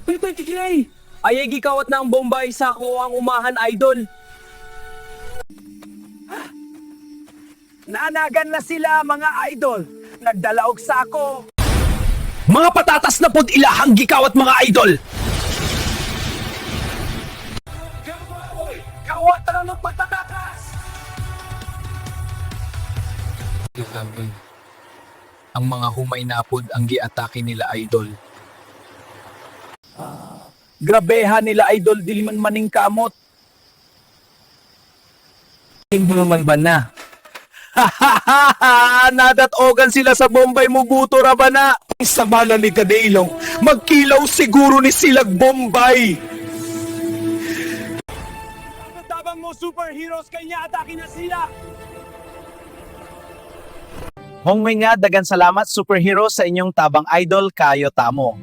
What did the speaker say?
Pwede kikilay. Ay gikawat na ang Bombay sa ko ang umahan idol. Naanagan na sila mga idol. Nagdalaog sa ako. Mga patatas na pod ilahang gikawat mga idol. Kawat na ng pagtatakas. Grabe. Ang mga humay na pod ang giatake nila idol. Grabehan nila idol, dili man maning kamot. Hindi naman ba na? Nadat ogan sila sa Bombay mubuto ra ba na? Sa bala ni Kadailong, magkilaw siguro ni silag Bombay. Tabang mo superheroes kanya atake na sila. Hongmay nga dagan salamat superhero sa inyong tabang idol kayo tamo.